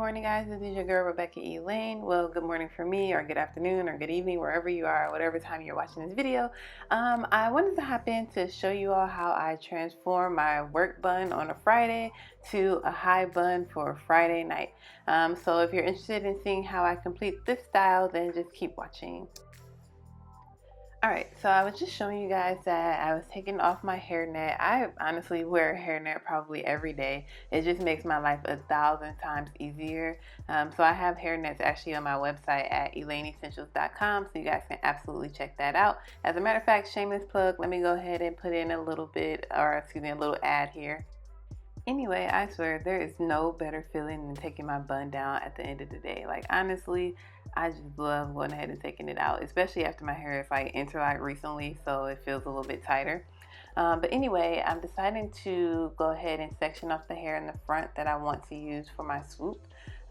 morning, guys. This is your girl, Rebekah Elaine. Well, good morning for me, or good afternoon, or good evening, wherever you are, whatever time you're watching this video. I wanted to hop in to show you all how I transform my work bun on a Friday to a high bun for a Friday night. So if you're interested in seeing how I complete this style, then just keep watching. Alright, so I was just showing you guys that I was taking off my hairnet. I honestly wear a hairnet probably every day. It just makes my life 1,000 times easier. So I have hairnets actually on my website at ElaineEssentials.com, so you guys can absolutely check that out. As a matter of fact, shameless plug, let me go ahead and put in a little ad here. Anyway, I swear there is no better feeling than taking my bun down at the end of the day. Like, honestly, I just love going ahead and taking it out, especially after my hair is like interlocked recently, so it feels a little bit tighter. But anyway, I'm deciding to go ahead and section off the hair in the front that I want to use for my swoop.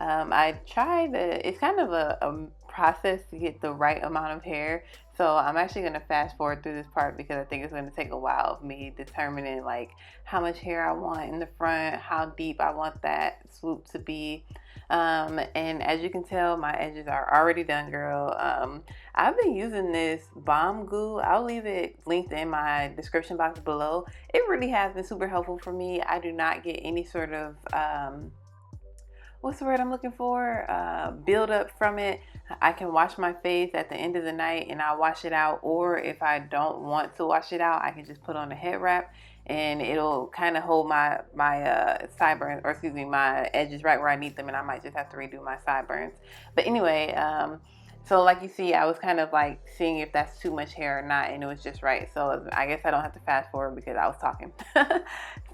It's kind of a process to get the right amount of hair. So I'm actually going to fast forward through this part because I think it's going to take a while of me determining like how much hair I want in the front, how deep I want that swoop to be. And as you can tell, my edges are already done, girl. I've been using this bomb glue. I'll leave it linked in my description box below. It really has been super helpful for me. I do not get any sort of what's the word I'm looking for? Build up from it. I can wash my face at the end of the night and I'll wash it out. Or if I don't want to wash it out, I can just put on a head wrap and it'll kind of hold my sideburns, or excuse me, my edges right where I need them, and I might just have to redo my sideburns. But anyway, so like you see, I was kind of like seeing if that's too much hair or not, and it was just right. So I guess I don't have to fast forward because I was talking.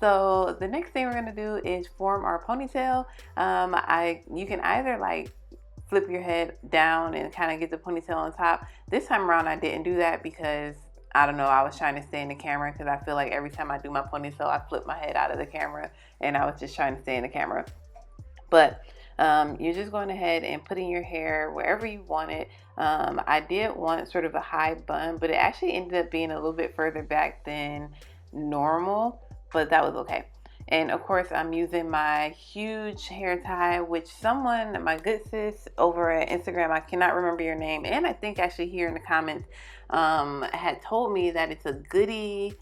So the next thing we're gonna do is form our ponytail. You can either like flip your head down and kind of get the ponytail on top. This time around, I didn't do that because I don't know, I was trying to stay in the camera because I feel like every time I do my ponytail, I flip my head out of the camera, and I was just trying to stay in the camera. But you're just going ahead and putting your hair wherever you want it. I did want sort of a high bun, but it actually ended up being a little bit further back than normal, but that was okay. And of course, I'm using my huge hair tie, which someone, my good sis over at Instagram, I cannot remember your name, and I think actually here in the comments, had told me that it's a goody,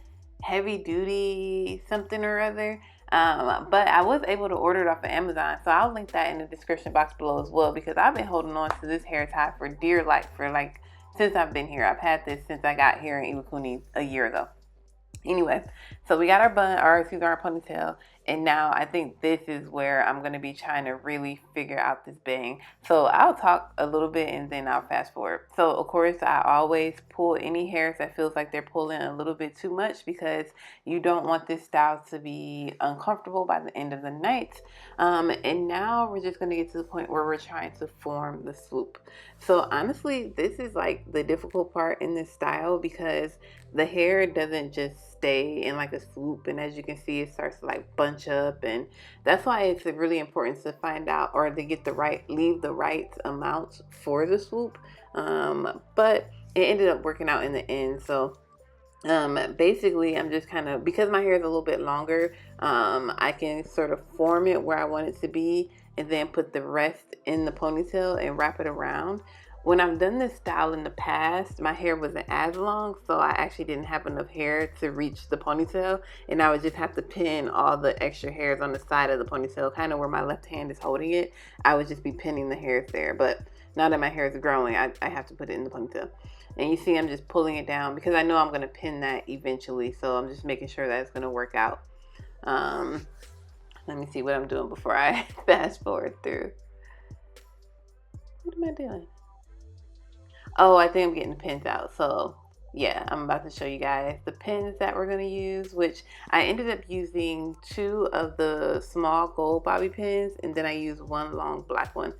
heavy duty, something or other. But I was able to order it off of Amazon, so I'll link that in the description box below as well, because I've been holding on to this hair tie for dear life since I've been here. I've had this since I got here in Iwakuni a year ago. Anyway, so we got our ponytail, and now I think this is where I'm going to be trying to really figure out this bang. So I'll talk a little bit and then I'll fast forward. So of course, I always pull any hairs that feels like they're pulling a little bit too much, because you don't want this style to be uncomfortable by the end of the night. And now we're just going to get to the point where we're trying to form the swoop. So honestly, this is like the difficult part in this style, because the hair doesn't just stay in like a swoop, and as you can see, it starts to like bunch up, and that's why it's really important to find out, or to get leave the right amount for the swoop. But it ended up working out in the end. So basically, I'm just kind of, because my hair is a little bit longer, I can sort of form it where I want it to be and then put the rest in the ponytail and wrap it around. When I've done this style in the past, my hair wasn't as long, so I actually didn't have enough hair to reach the ponytail, and I would just have to pin all the extra hairs on the side of the ponytail, kind of where my left hand is holding it. I would just be pinning the hairs there, but now that my hair is growing, I have to put it in the ponytail. And you see I'm just pulling it down because I know I'm going to pin that eventually, so I'm just making sure that it's going to work out. Let me see what I'm doing before I fast forward through. What am I doing? Oh, I think I'm getting the pins out. So yeah, I'm about to show you guys the pins that we're going to use, which I ended up using 2 of the small gold bobby pins, and then I used 1 long black one.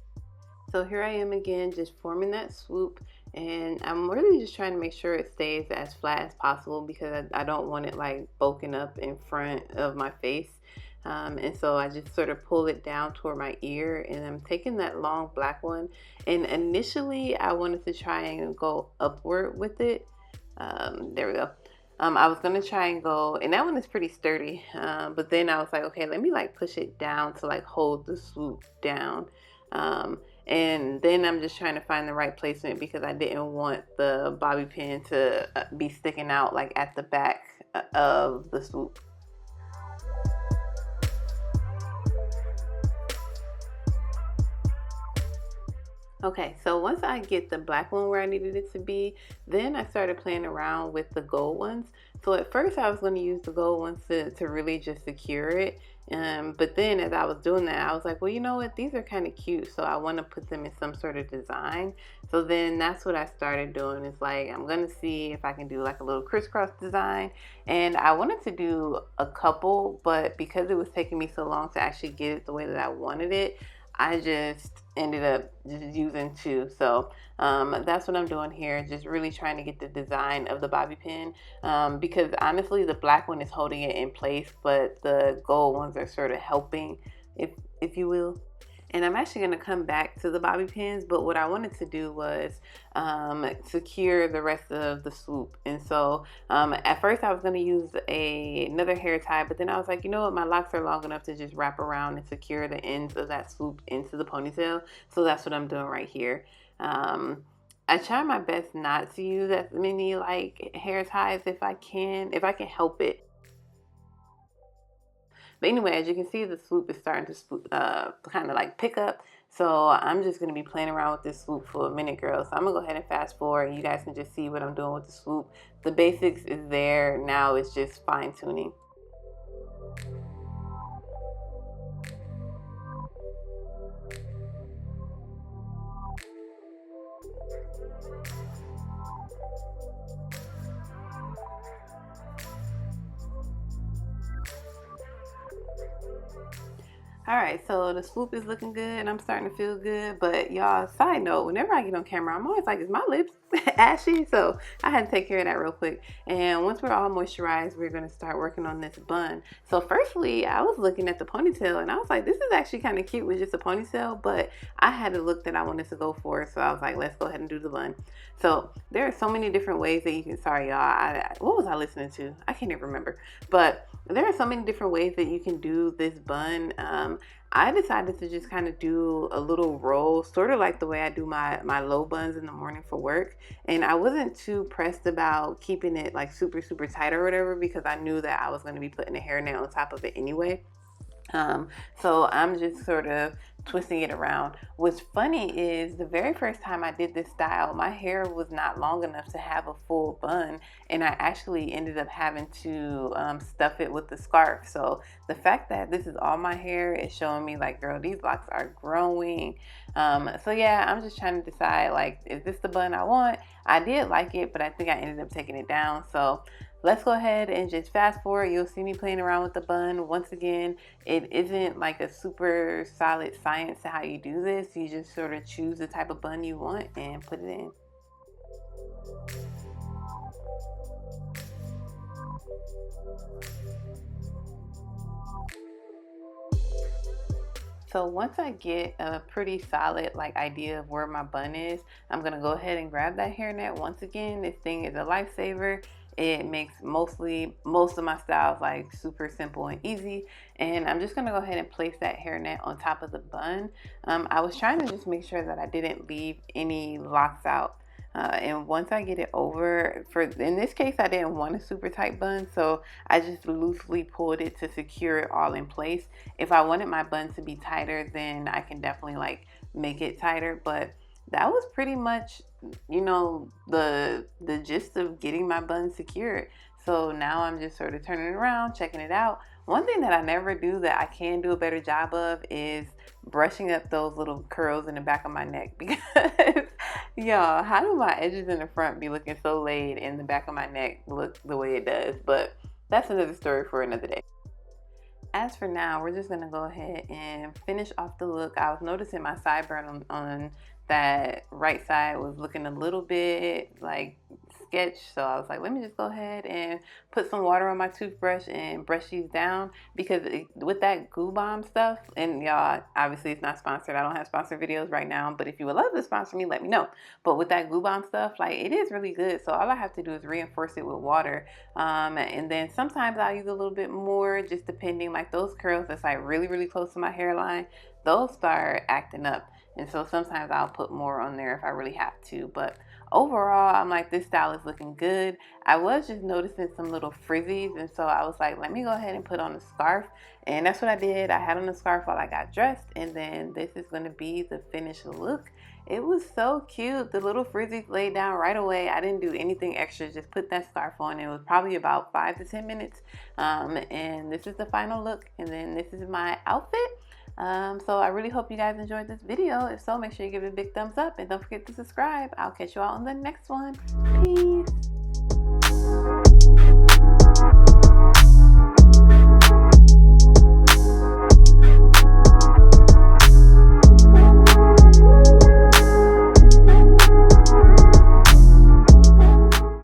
So here I am again, just forming that swoop, and I'm really just trying to make sure it stays as flat as possible, because I don't want it like bulking up in front of my face. And so I just sort of pull it down toward my ear, and I'm taking that long black one, and initially I wanted to try and go upward with it. There we go. I was gonna try and go, and that one is pretty sturdy. But then I was like, okay, let me like push it down to like hold the swoop down. Um, and then I'm just trying to find the right placement because I didn't want the bobby pin to be sticking out like at the back of the swoop. Okay, so once I get the black one where I needed it to be, then I started playing around with the gold ones. So at first I was going to use the gold ones to really just secure it. But then as I was doing that, I was like, well, you know what? These are kind of cute. So I want to put them in some sort of design. So then that's what I started doing. It's like, I'm going to see if I can do like a little crisscross design. And I wanted to do a couple, but because it was taking me so long to actually get it the way that I wanted it, I just ended up just using two. So that's what I'm doing here. Just really trying to get the design of the bobby pin because honestly, the black one is holding it in place, but the gold ones are sort of helping, if you will. And I'm actually going to come back to the bobby pins, but what I wanted to do was secure the rest of the swoop. And so at first I was going to use another hair tie, but then I was like, you know what, my locks are long enough to just wrap around and secure the ends of that swoop into the ponytail. So that's what I'm doing right here. I try my best not to use as many like hair ties if I can help it. But anyway, as you can see, the swoop is starting to kind of like pick up. So I'm just going to be playing around with this swoop for a minute, girl. So I'm going to go ahead and fast forward and you guys can just see what I'm doing with the swoop. The basics is there. Now it's just fine tuning. All right, so the swoop is looking good and I'm starting to feel good. But y'all, side note, whenever I get on camera, I'm always like, is my lips ashy? So I had to take care of that real quick. And once we're all moisturized, we're gonna start working on this bun. So firstly, I was looking at the ponytail and I was like, this is actually kind of cute with just a ponytail, but I had a look that I wanted to go for. So I was like, let's go ahead and do the bun. So there are so many different ways that you can, sorry y'all, what was I listening to? I can't even remember. But there are so many different ways that you can do this bun. I decided to just kind of do a little roll, sort of like the way I do my low buns in the morning for work. And I wasn't too pressed about keeping it like super, super tight or whatever because I knew that I was going to be putting a hairnet on top of it anyway. So I'm just sort of twisting it around. What's funny is the very first time I did this style, my hair was not long enough to have a full bun, and I actually ended up having to stuff it with the scarf. So the fact that this is all my hair is showing me like, girl, these locks are growing. So yeah, I'm just trying to decide like, is this the bun I want? I did like it, but I think I ended up taking it down. So let's go ahead and just fast forward. You'll see me playing around with the bun. Once again, it isn't like a super solid science to how you do this. You just sort of choose the type of bun you want and put it in. So once I get a pretty solid like idea of where my bun is, I'm gonna go ahead and grab that hairnet. Once again, this thing is a lifesaver. It makes most of my styles like super simple and easy. And I'm just gonna go ahead and place that hairnet on top of the bun. I was trying to just make sure that I didn't leave any locks out. And once I get it over, in this case, I didn't want a super tight bun, so I just loosely pulled it to secure it all in place. If I wanted my bun to be tighter, then I can definitely like make it tighter, but that was pretty much, the gist of getting my bun secured. So now I'm just sort of turning it around, checking it out. One thing that I never do that I can do a better job of is brushing up those little curls in the back of my neck because y'all, how do my edges in the front be looking so laid and the back of my neck look the way it does? But that's another story for another day. As for now, we're just gonna go ahead and finish off the look. I was noticing my sideburn on that right side was looking a little bit like sketch. So I was like, let me just go ahead and put some water on my toothbrush and brush these down, because with that Goo Bomb stuff, and y'all, obviously it's not sponsored. I don't have sponsored videos right now, but if you would love to sponsor me, let me know. But with that Goo Bomb stuff, like, it is really good. So all I have to do is reinforce it with water. And then sometimes I'll use a little bit more, just depending, like those curls that's like really, really close to my hairline, those start acting up. And so sometimes I'll put more on there if I really have to. But overall, I'm like, this style is looking good. I was just noticing some little frizzies, and so I was like, let me go ahead and put on a scarf. And that's what I did. I had on a scarf while I got dressed, and then this is going to be the finished look. It was so cute. The little frizzies laid down right away. I didn't do anything extra, just put that scarf on. It was probably about 5 to 10 minutes. And this is the final look, and then this is my outfit. So I really hope you guys enjoyed this video. If so, make sure you give it a big thumbs up, and don't forget to subscribe. I'll catch you all on the next one. Peace.